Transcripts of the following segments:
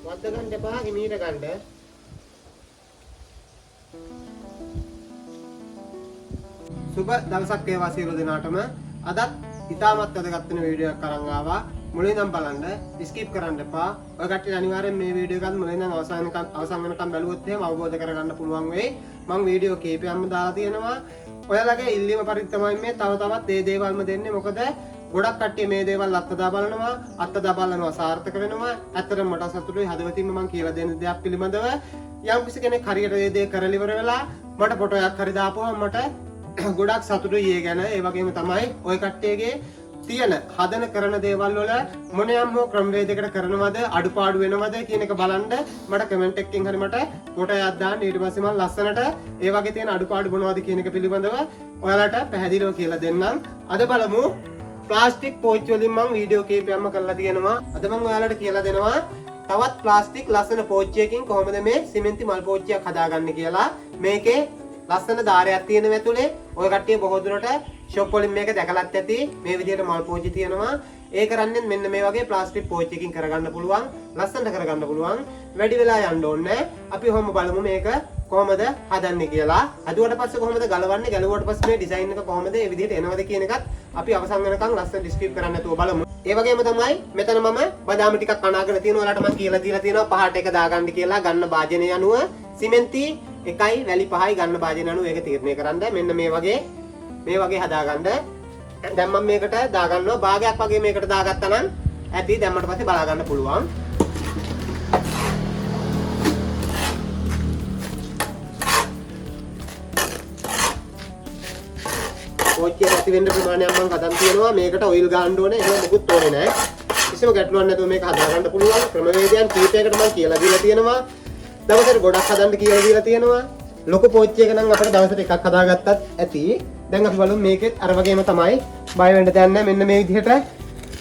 වද්ද ගන්න එපා හිමීට ගන්න. සුබ දවසක් වේවා සියලු දෙනාටම. අදත් ඉතාමත් වැදගත් වෙන වීඩියෝ එකක් අරන් ආවා. මුලින් ඉඳන් බලන්න, ස්කිප් කරන්න එපා. ඔය කට්ටිය අනිවාර්යෙන් මේ වීඩියෝ එකත් මුලින් ඉඳන් අවසන් වෙනකම් බැලුවොත් එහෙම අවබෝධ කරගන්න පුළුවන් වෙයි. මම වීඩියෝ කීපයක්ම දාලා තියෙනවා. ඔයාලගේ ඉල්ලීම පරිදි තමයි මේ තව තවත් මේ දේවල්ම දෙන්නේ. මොකද ගොඩක් කට්ටිය මේ දේවල් අත්දැක බලනවා සාර්ථක වෙනවා. ඇත්තටම මට සතුටුයි හදවතින්ම මම කියලා දෙන දෙයක් පිළිබඳව යම් කිසි කෙනෙක් හරියට මේ දේ කරලා ඉවර වෙලා මට ෆොටෝ එකක් හරි දාපුවම මට ගොඩක් සතුටුයි ඒ ගැන. ඒ වගේම තමයි ওই කට්ටියගේ තියෙන හදන කරන දේවල් වල මොනියම් හෝ ක්‍රමවේදයකට කරනවද අඩුපාඩු වෙනවද කියන එක බලන්න මට කමෙන්ට් එකකින් හරි මට ෆොටෝ එකක් දාන්න. ඊට පස්සේ මම ලස්සනට ඒ වගේ තියෙන අඩුපාඩු මොනවද කියන එක පිළිබඳව ඔයාලට පැහැදිලිව කියලා දෙන්නම්. අද බලමු ප්ලාස්ටික් පෝච්චි වලින් මම වීඩියෝ කීපයක්ම කරලා තියෙනවා. අද මම ඔයාලට කියලා දෙනවා තවත් ප්ලාස්ටික් ලස්සන පෝච්චියකින් කොහොමද මේ සිමෙන්ති මල් පෝච්චියක් හදාගන්නේ කියලා. මේකේ ලස්සන ධාරයක් තියෙන ඇතුලේ ඔය කට්ටිය බොහෝ දුරට ෂොප් වලින් මේක දැකලත් ඇති. මේ විදිහට මල් පෝච්චි තියෙනවා. ඒ කරන්නේ මෙන්න මේ වගේ ප්ලාස්ටික් පෝච්චියකින් කරගන්න පුළුවන්. ලස්සනට කරගන්න පුළුවන්. වැඩි වෙලා යන්න ඕනේ. අපි ඔහොම බලමු මේක කොහොමද හදන්නේ කියලා. හදුවට පස්සේ කොහොමද ගලවන්නේ, ගලවුවට පස්සේ මේ ඩිසයින් එක කොහොමද මේ විදිහට එනවද කියන එකත් අපි අවසන් වෙනකන් ලස්සන ඩිස්ක්‍රිප් කරන්න නැතුව බලමු. ඒ වගේම තමයි මෙතන මම බදාම ටිකක් අනාගෙන තියෙනවා. ඔයාලට මම කියලා දීලා තියෙනවා පහට එක දාගන්න කියලා. ගන්න භාජනය අනුව සිමෙන්ති 1යි වැලි 5යි ගන්න භාජනය අනුව ඒක තීරණය කරන්න. මෙන්න මේ වගේ හදාගන්න. දැන් මම මේකට දාගන්නවා භාගයක් වගේ මේකට දාගත්තා නම් ඇති. දැම්මට පස්සේ බලා ගන්න පුළුවන්. පෝච්චිය ඇති වෙන්න ප්‍රමාණයක් මම හදන් තියෙනවා. මේකට ඔයිල් ගන්න ඕනේ. එහෙම මොකුත් ඕනේ නැහැ. කිසිම ගැටලුවක් නැතුව මේක හදාගන්න පුළුවන්. ක්‍රමවේදයන් කීපයකට මම කියලා දීලා තියෙනවා. දවසට ගොඩක් හදන්න කියලා දීලා තියෙනවා. ලොකු පෝච්චියක නම් අපිට දවසට එකක් හදාගත්තත් ඇති. දැන් අපි බලමු මේකෙත් අර වගේම තමයි. බය වෙන්න දෙයක් නැහැ. මෙන්න මේ විදිහට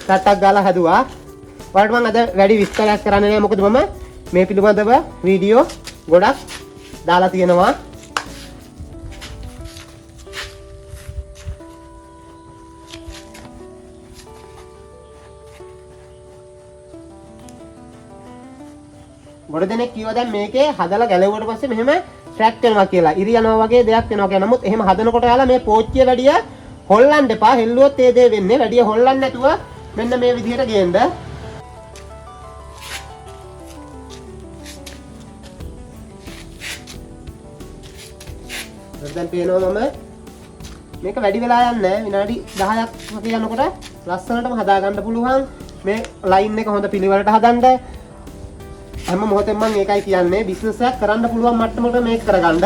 ටට්ටක් ගාලා හදුවා. ඔයාලට මම අද වැඩි විස්තරයක් කරන්නේ නැහැ. මොකද මම මේ පිළිබඳව වීඩියෝ ගොඩක් දාලා තියෙනවා. ගොඩ දෙනෙක් කිව්වා දැන් මේකේ හදලා ගැලවුවට පස්සේ මෙහෙම ට්‍රැක් වෙනවා කියලා. ඉරි යනවා වගේ දෙයක් වෙනවා කියලා. නමුත් එහෙම හදනකොට යාලා මේ පෝච්චිය වැඩිය හොල්ලන්න එපා. හෙල්ලුවොත් ඒ දේ වෙන්නේ. වැඩිය හොල්ලන්න නැතුව මෙන්න මේ විදිහට ගේන්න. දැන් පේනවා මම මේක වැඩි වෙලා යන්නේ විනාඩි 10ක් වගේ යනකොට ලස්සනටම හදා ගන්න පුළුවන්. මේ ලයින් එක හොඳ පිළිවෙලට හදන්න. හැම මොහොතෙම මම මේකයි කියන්නේ බිස්නස් එකක් කරන්න පුළුවන් මට්ටමකට මේක කරගන්න.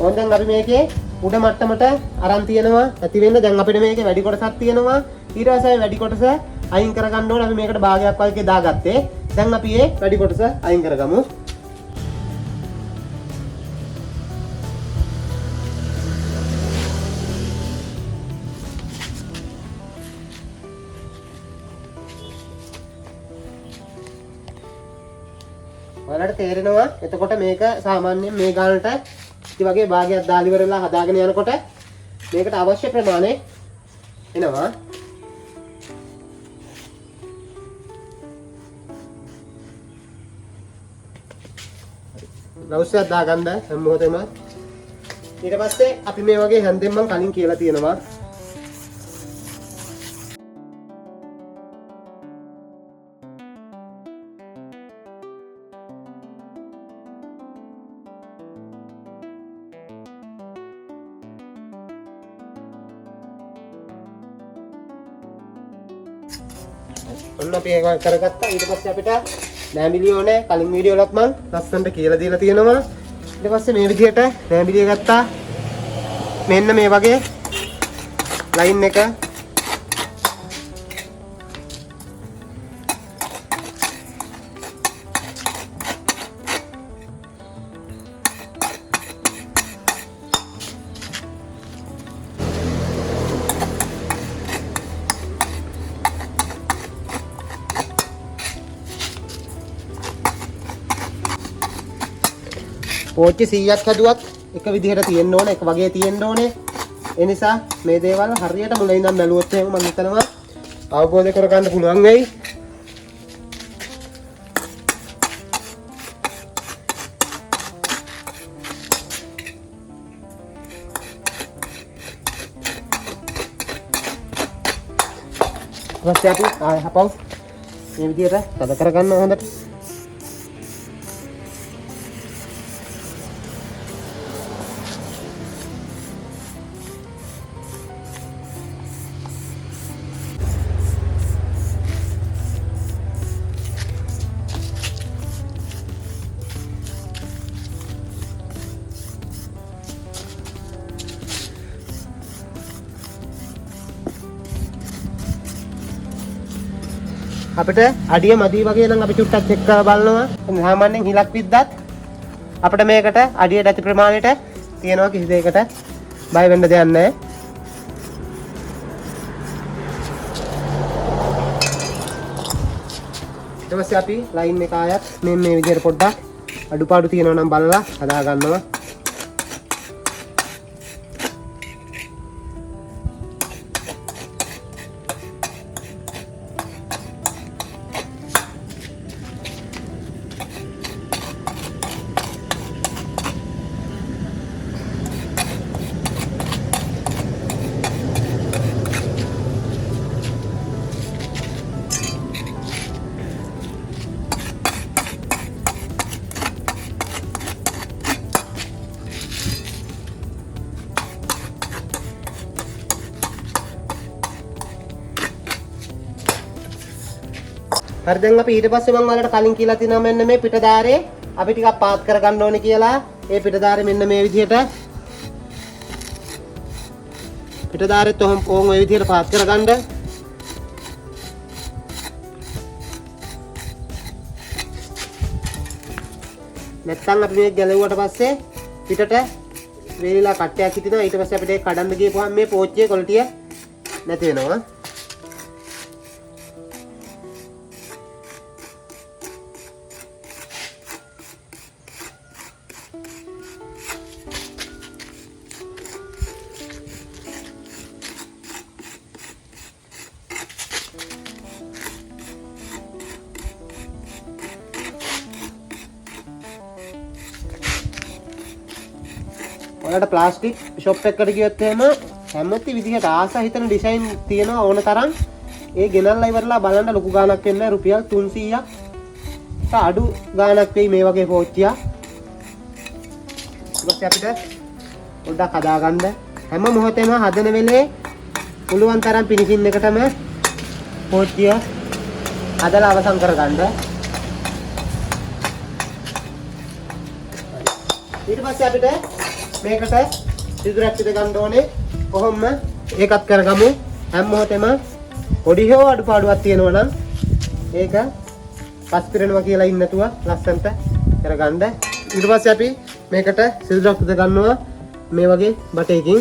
ඕන් දැන් අපි මේකේ උඩ මට්ටමට අරන් තියෙනවා. ඇති වෙන්න දැන් අපිට මේකේ වැඩි කොටසක් තියෙනවා. ඊට පස්සේ වැඩි කොටස අයින් කරගන්න ඕනේ. අපි මේකට භාගයක් වගේ දාගත්තේ. දැන් අපි මේ වැඩි කොටස අයින් කරගමු. ඔයාලට තේරෙනවා එතකොට මේක සාමාන්‍යයෙන් මේ ගානට ඉති වගේ භාගයක් දාලා ඉවරලා හදාගෙන යනකොට මේකට අවශ්‍ය ප්‍රමාණය එනවා. ග්ලව්ස් එකක් දාගන්න හැම මොහොතෙම. ඊට පස්සේ අපි මේ වගේ හැන්දෙන් මම කලින් කියලා තියෙනවා. ඔන්න අපි ඒක කරගත්තා. ඊට පස්සේ අපිට නෑඹිලිය ඕනේ. කලින් වීඩියෝ වලත් මම ලස්සනට කියලා දීලා තියෙනවා. ඊට පස්සේ මේ විදිහට නෑඹිලිය ගත්තා. මෙන්න මේ වගේ ලයින් එක පෝච්චි 100ක් හැදුවත් එක විදිහට තියෙන්න ඕනේ, එක වගේ තියෙන්න ඕනේ. ඒ නිසා මේ දේවල් හරියට මුලින් ඉඳන් බැලුවොත් එහෙම මම හිතනවා අවබෝධ කරගන්න පුළුවන් වෙයි. ඊපස්සේ අපි ආයෙ හපව මේ විදිහට තද කරගන්න හොඳට. අපිට අඩිය මදි වගේ නම් අපි චුට්ටක් චෙක් කරලා බලනවා. සාමාන්‍යයෙන් හිලක් විද්දත් අපිට මේකට අඩියට ඇති ප්‍රමාණයට තියනවා, කිසි දෙයකට බය වෙන්න දෙයක් නැහැ. ඊට පස්සේ අපි ලයින් එක ආයත් මේ විදිහට පොඩ්ඩක් අඩුපාඩු තියෙනවා නම් බලලා හදා ගන්නවා. හරි දැන් අපි ඊට පස්සේ මම ඔයාලට කලින් කියලා තියෙනවා මෙන්න මේ පිටදාරේ අපි ටිකක් පාත් කරගන්න ඕනේ කියලා. ඒ පිටදාරේ මෙන්න මේ විදිහට පිටදාරෙත් ඕම් ඔය විදිහට පාත් කරගන්න. නැත්තම් අපි මේක ගැලෙව්වට පස්සේ පිටට වේලිලා කට්ටයක් හිටිනවා. ඊට පස්සේ අපිට ඒක කඩන්න ගියපුවාම මේ පෝච්චියේ ක්වොලිටිය නැති වෙනවා. ඔයාලට ප්ලාස්ටික් ෂොප් එකකට ගියොත් එහෙම හැමති විදිහට ආස හිතන ඩිසයින් තියෙනවා ඕන තරම්. ඒ ගෙනල්ලා ඉවරලා බලන්න ලොකු ගාණක් වෙන්නේ රුපියල් 300ක් අඩු ගාණක් වෙයි මේ වගේ පෝච්චියක්. ඊපස්සේ අපිට පොඩ්ඩක් හදාගන්න හැම මොහොතේම හදන වෙලේ පුළුවන් තරම් ෆිනිෂින් එකටම පෝච්චිය හදලා අවසන් කරගන්න. ඊට පස්සේ අපිට මේකට සිදුරක් පිට ගන්න ඕනේ. කොහොමද ඒකත් කරගමු. හැම මොහොතේම පොඩි හෝ අඩුපාඩුවක් තියෙනවා නම් ඒක පස් පිරෙනවා කියලා ඉන්න නැතුව ලස්සනට කරගන්න. ඊට පස්සේ අපි මේකට සිදුරක් පිට ගන්නවා මේ වගේ බටයකින්.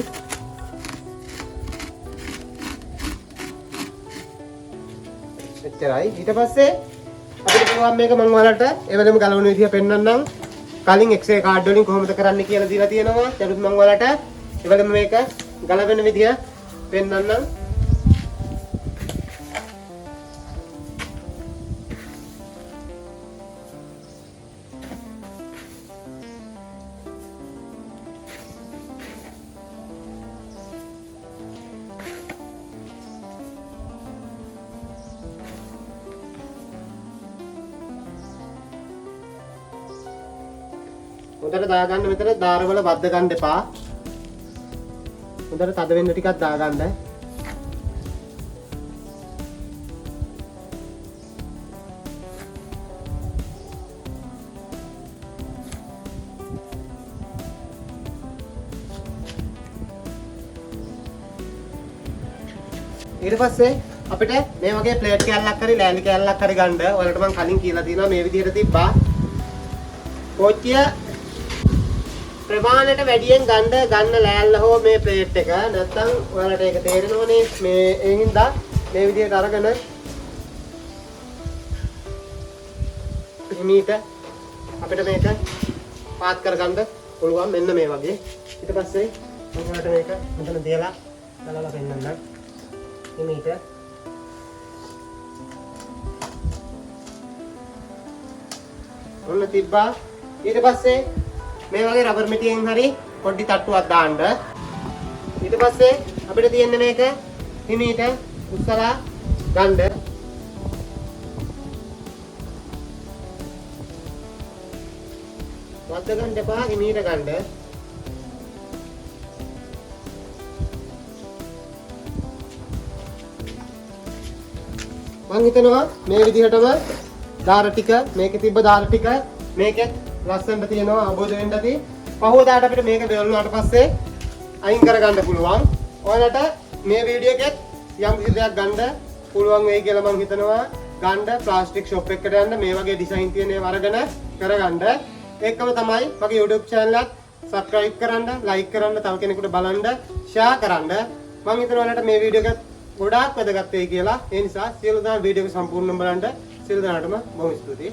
එච්චරයි. ඊට පස්සේ අපිට පුළුවන් මේක මම ඔයාලට එවෙලෙම ගලවන විදිය පෙන්වන්නම්. කලින් X-ray කාඩ් වලින් කොහොමද කරන්න කියලා දීලා තියෙනවා. ඊට මම ඔයාලට එවෙලෙම මේක ගලවෙන විදිය පෙන්වන්නම්. හොඳට දාගන්න. මෙතන දාරවල වද්ද ගන්න එපා. හොඳට තද වෙන්න ටිකක් දාගන්න. ඊට පස්සේ අපිට මේ වගේ ප්ලේට් කෑල්ලක් හරි ලෑලි කෑල්ලක් හරි ගන්න. ඔයාලට මම කලින් කියලා තියෙනවා මේ විදිහට තිබ්බා. පෝච්චිය ප්‍රමාණයට වැඩියෙන් ගන්න ලෑල්ල හෝ මේ ප්ලේට් එක. නැත්නම් ඔයාලට ඒක තේරෙනවනේ. මේ ඒ හින්දා මේ විදිහට අරගෙන හිමීට අපිට මේක පාත් කරගන්න පුළුවන්. මෙන්න මේ වගේ. ඊට පස්සේ මම ඔයාලට මේක මෙතන තියලා බලලා පෙන්නන්නම්. හිමීට ඔන්න තිබ්බා. ඊට පස්සේ මේ වගේ රබර් මිටියෙන් හරි පොඩි තට්ටුවක් දාන්න. ඊට පස්සේ අපිට තියෙන්නේ මේක හිමීට උස්සලා ගන්න. වද්ද ගන්න එපා හිමීට ගන්න. මම හිතනවා මේ විදිහටම දාර ටික මේකේ තිබ්බ දාර ටික මේකෙත් ලස්සනට තියෙනවා අවබෝධ වෙන්න ඇති. පහුවදාට අපිට මේක බෙල්ලුවාට පස්සේ අයින් කරගන්න පුළුවන්. ඔයාලට මේ වීඩියෝ එකෙත් යම් කිසි දෙයක් ගන්න පුළුවන් වෙයි කියලා මම හිතනවා. ගන්න ප්ලාස්ටික් ෂොප් එකකට යන්න මේ වගේ ඩිසයින් තියෙන ඒවා අරගෙන කරගන්න. ඒකම තමයි මගේ YouTube channel එකත් subscribe කරන්න, like කරන්න, තව කෙනෙකුට බලන්න, share කරන්න. මම හිතනවා ඔයාලට මේ වීඩියෝ එක ගොඩාක් වැදගත් වෙයි කියලා. ඒ නිසා සියලු දෙනා වීඩියෝ එක සම්පූර්ණයෙන් බලන්න. සියලු දෙනාටම බොහොම ස්තුතියි.